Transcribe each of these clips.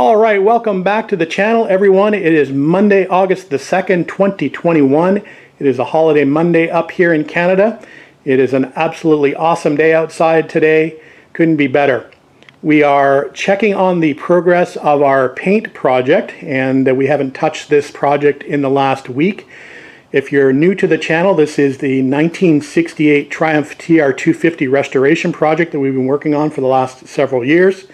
All right, welcome back to the channel, everyone. It is Monday, August the 2nd, 2021. It is a holiday Monday up here in Canada. It is an absolutely awesome day outside today. Couldn't be better. We are checking on the progress of our paint project, and we haven't touched this project in the last week. If you're new to the channel, this is the 1968 Triumph TR250 restoration project that we've been working on for the last several years.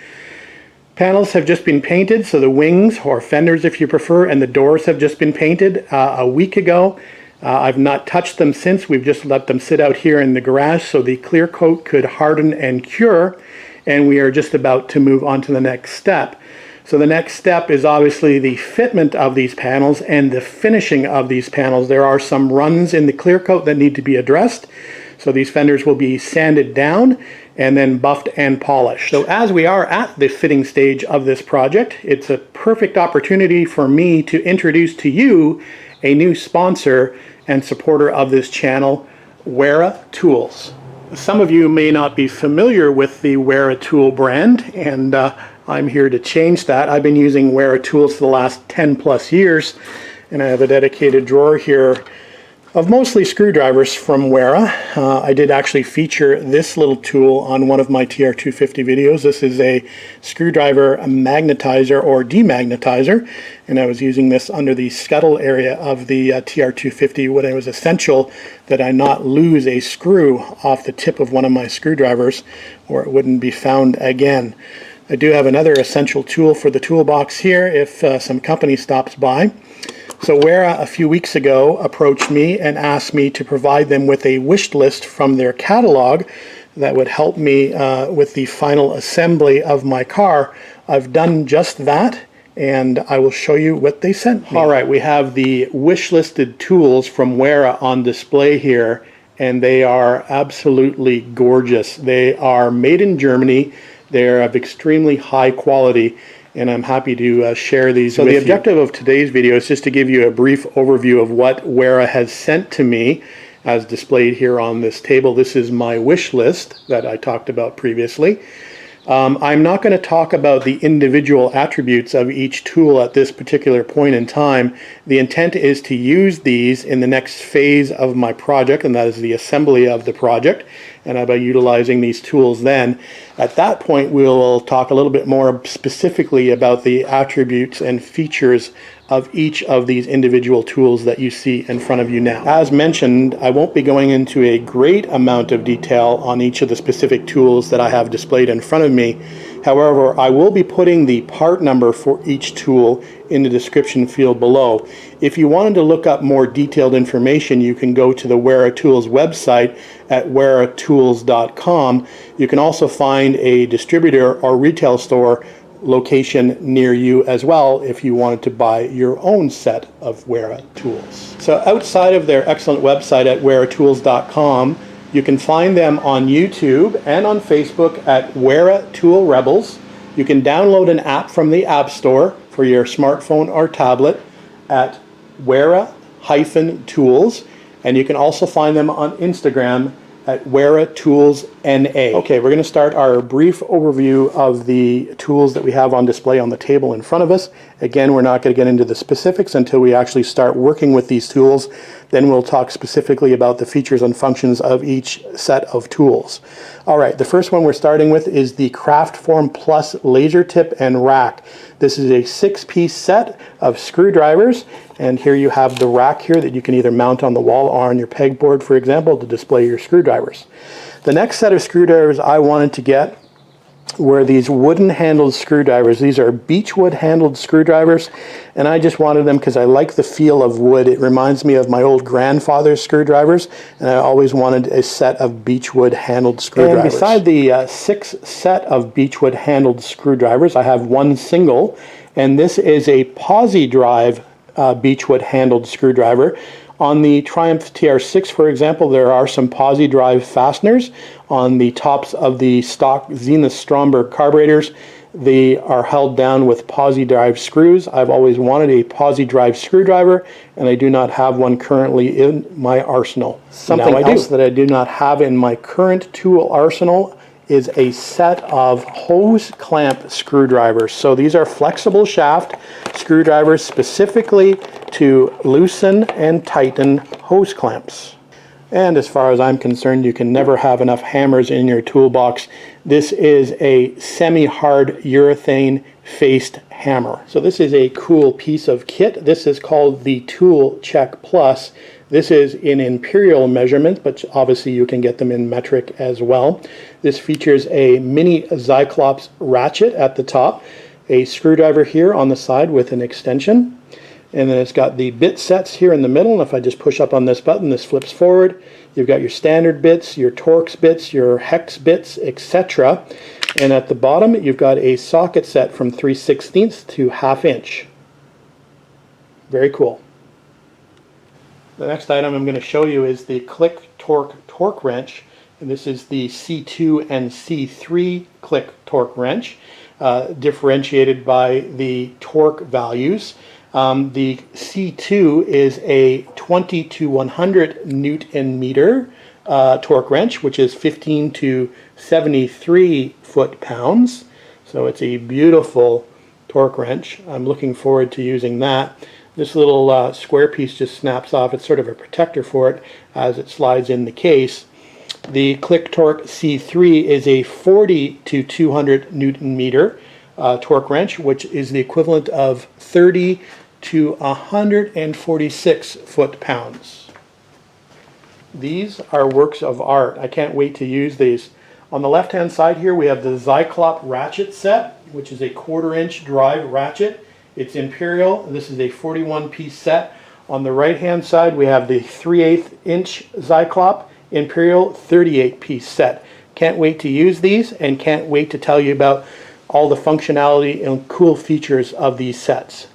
Panels have just been painted, so the wings, or fenders if you prefer, and the doors have just been painted a week ago. I've not touched them since. We've just let them sit out here in the garage so the clear coat could harden and cure, and we are just about to move on to the next step. So the next step is obviously the fitment of these panels and the finishing of these panels. There are some runs in the clear coat that need to be addressed. So these fenders will be sanded down and then buffed and polished. So as we are at the fitting stage of this project, it's a perfect opportunity for me to introduce to you a new sponsor and supporter of this channel, Wera Tools. Some of you may not be familiar with the Wera Tool brand, and I'm here to change that. I've been using Wera Tools for the last 10 plus years, and I have a dedicated drawer here of mostly screwdrivers from Wera. I did actually feature this little tool on one of my TR250 videos. This is a screwdriver magnetizer or demagnetizer, and I was using this under the scuttle area of the TR250 when it was essential that I not lose a screw off the tip of one of my screwdrivers or it wouldn't be found again. I do have another essential tool for the toolbox here if some company stops by. So Wera a few weeks ago approached me and asked me to provide them with a wish list from their catalog that would help me with the final assembly of my car. I've done just that, and I will show you what they sent me. All right, we have the wish listed tools from Wera on display here, and they are absolutely gorgeous. They are made in Germany. They're of extremely high quality, and I'm happy to share these with you. So the objective of today's video is just to give you a brief overview of what Wera has sent to me as displayed here on this table. This is my wish list that I talked about previously. I'm not going to talk about the individual attributes of each tool at this particular point in time. The intent is to use these in the next phase of my project, and that is the assembly of the project, and I'll be utilizing these tools then. At that point, we'll talk a little bit more specifically about the attributes and features of each of these individual tools that you see in front of you now. As mentioned, I won't be going into a great amount of detail on each of the specific tools that I have displayed in front of me. However, I will be putting the part number for each tool in the description field below. If you wanted to look up more detailed information, you can go to the Wera Tools website at weratools.com. You can also find a distributor or retail store location near you as well if you wanted to buy your own set of Wera tools. So outside of their excellent website at weratools.com, you can find them on YouTube and on Facebook at Wera Tool Rebels. You can download an app from the App Store for your smartphone or tablet at Wera-Tools, and you can also find them on Instagram at Wera Tools NA. Okay, we're going to start our brief overview of the tools that we have on display on the table in front of us. Again, we're not going to get into the specifics until we actually start working with these tools. Then we'll talk specifically about the features and functions of each set of tools. All right, the first one we're starting with is the Craftform Plus Laser Tip and Rack. This is a 6-piece set of screwdrivers, and here you have the rack here that you can either mount on the wall or on your pegboard, for example, to display your screwdrivers. The next set of screwdrivers I wanted to get were these wooden handled screwdrivers. These are Beechwood handled screwdrivers, and I just wanted them because I like the feel of wood. It reminds me of my old grandfather's screwdrivers, and I always wanted a set of Beechwood handled screwdrivers. And beside the 6 set of Beechwood handled screwdrivers, I have one single, and this is a Posidrive Beechwood handled screwdriver. On the Triumph TR6, for example, there are some Posidrive fasteners on the tops of the stock Zenith Stromberg carburetors. They are held down with Posidrive screws. I've always wanted a Posidrive screwdriver, and I do not have one currently in my arsenal. Something else that I do not have in my current tool arsenal is a set of hose clamp screwdrivers. So these are flexible shaft screwdrivers specifically to loosen and tighten hose clamps. And as far as I'm concerned, you can never have enough hammers in your toolbox. This is a semi-hard urethane faced hammer. So this is a cool piece of kit. This is called the Tool Check Plus. This is in Imperial measurement, but obviously you can get them in metric as well. This features a mini Zyklop ratchet at the top, a screwdriver here on the side with an extension, and then it's got the bit sets here in the middle. And if I just push up on this button, this flips forward. You've got your standard bits, your Torx bits, your hex bits, etc. And at the bottom, you've got a socket set from 3/16 to 1/2 inch. Very cool. The next item I'm going to show you is the Click torque wrench, and this is the C2 and C3 Click torque wrench, differentiated by the torque values. The C2 is a 20 to 100 Newton meter torque wrench, which is 15 to 73 foot-pounds. So it's a beautiful torque wrench. I'm looking forward to using that. This little square piece just snaps off. It's sort of a protector for it as it slides in the case. The Click Torque C3 is a 40 to 200 Newton meter torque wrench, which is the equivalent of 30 to 146 foot-pounds. These are works of art. I can't wait to use these. On the left-hand side here, we have the Zyklop ratchet set, which is a 1/4 inch drive ratchet. It's Imperial. This is a 41-piece set. On the right-hand side, we have the 3/8 inch Zyklop Imperial 38-piece set. Can't wait to use these, and can't wait to tell you about all the functionality and cool features of these sets.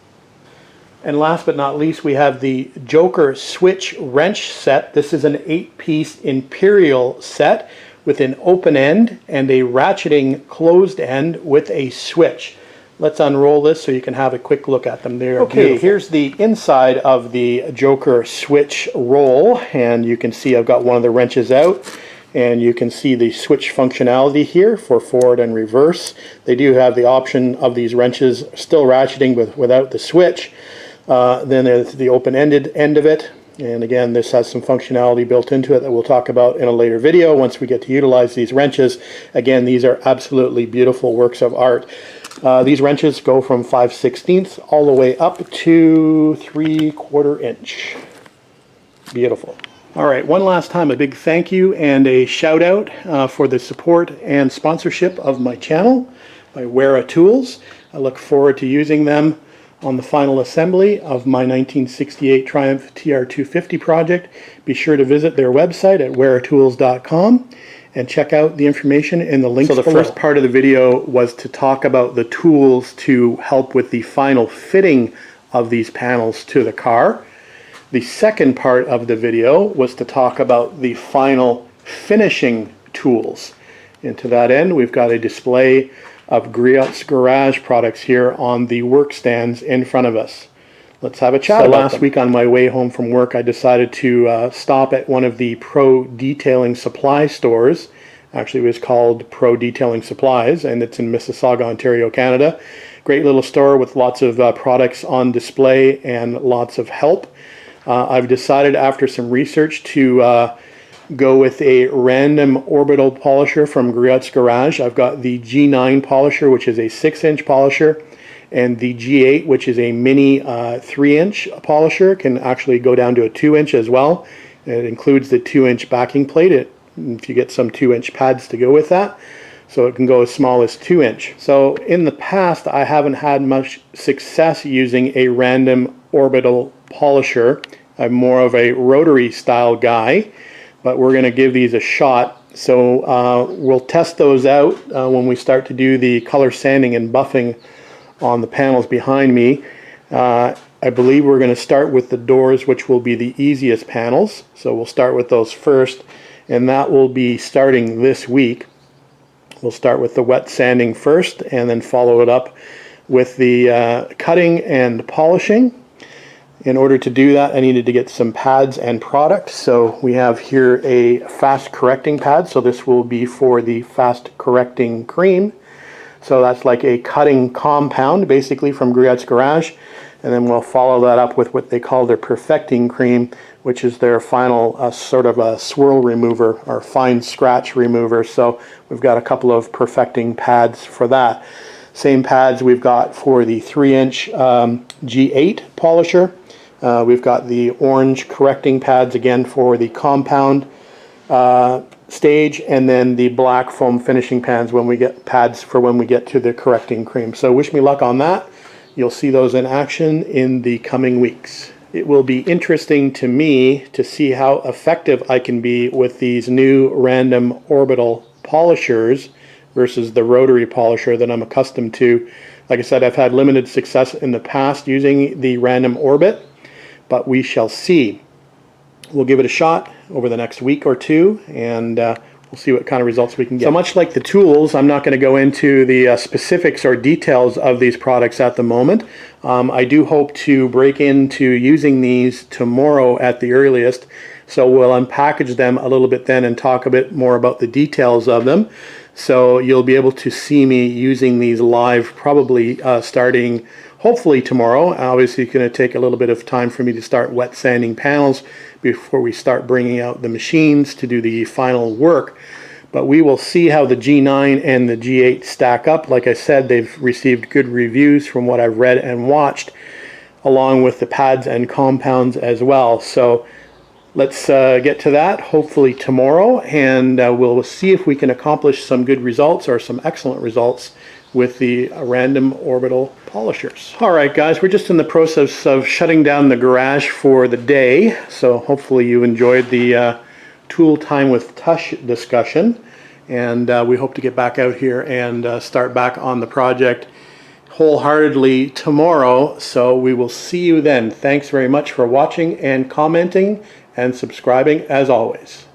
And last but not least, we have the Joker switch wrench set. This is an 8-piece Imperial set with an open end and a ratcheting closed end with a switch. Let's unroll this so you can have a quick look at them. They're okay, beautiful. Here's the inside of the Joker switch roll, and you can see I've got one of the wrenches out, and you can see the switch functionality here for forward and reverse. They do have the option of these wrenches still ratcheting without the switch. Then there's the open-ended end of it, and again this has some functionality built into it that we'll talk about in a later video once we get to utilize these wrenches. Again, these are absolutely beautiful works of art. These wrenches go from 5/16 all the way up to 3/4 inch. Beautiful. All right, one last time, a big thank you and a shout out for the support and sponsorship of my channel by Wera Tools. I look forward to using them on the final assembly of my 1968 Triumph TR250 project. Be sure to visit their website at weratools.com and check out the information in the links below. So the first part of the video was to talk about the tools to help with the final fitting of these panels to the car. The second part of the video was to talk about the final finishing tools. And to that end, we've got a display of Griot's Garage products here on the work stands in front of us. Let's have a chat about them. Last week on my way home from work, I decided to stop at one of the Pro Detailing Supply stores. Actually, it was called Pro Detailing Supplies, and it's in Mississauga, Ontario, Canada. Great little store with lots of products on display and lots of help. I've decided after some research to go with a random orbital polisher from Griot's Garage. I've got the G9 polisher, which is a 6-inch polisher, and the G8, which is a mini 3-inch polisher, can actually go down to a 2-inch as well. It includes the 2-inch backing plate, if you get some 2-inch pads to go with that. So it can go as small as 2-inch. So in the past, I haven't had much success using a random orbital polisher. I'm more of a rotary style guy, but we're going to give these a shot. So we'll test those out when we start to do the color sanding and buffing on the panels behind me. I believe we're going to start with the doors, which will be the easiest panels. So we'll start with those first, and that will be starting this week. We'll start with the wet sanding first, and then follow it up with the cutting and polishing. In order to do that, I needed to get some pads and product. So we have here a fast correcting pad. So this will be for the fast correcting cream. So that's like a cutting compound basically from Griotte's Garage. And then we'll follow that up with what they call their perfecting cream, which is their final sort of a swirl remover or fine scratch remover. So we've got a couple of perfecting pads for that. Same pads we've got for the 3-inch G8 polisher. We've got the orange correcting pads again for the compound stage, and then the black foam finishing pads when we get to the correcting cream. So wish me luck on that. You'll see those in action in the coming weeks. It will be interesting to me to see how effective I can be with these new random orbital polishers versus the rotary polisher that I'm accustomed to. Like I said, I've had limited success in the past using the random orbit, but we shall see. We'll give it a shot over the next week or two, and we'll see what kind of results we can get. So much like the tools, I'm not going to go into the specifics or details of these products at the moment. I do hope to break into using these tomorrow at the earliest, so we'll unpackage them a little bit then and talk a bit more about the details of them. So you'll be able to see me using these live probably starting hopefully tomorrow. Obviously it's going to take a little bit of time for me to start wet sanding panels before we start bringing out the machines to do the final work. But we will see how the G9 and the G8 stack up. Like I said, they've received good reviews from what I've read and watched, along with the pads and compounds as well. So let's get to that hopefully tomorrow, and we'll see if we can accomplish some good results or some excellent results with the random orbital polishers. All right, guys, we're just in the process of shutting down the garage for the day, so hopefully you enjoyed the tool time with Tush discussion, and we hope to get back out here and start back on the project wholeheartedly tomorrow. So we will see you then. Thanks very much for watching and commenting and subscribing as always.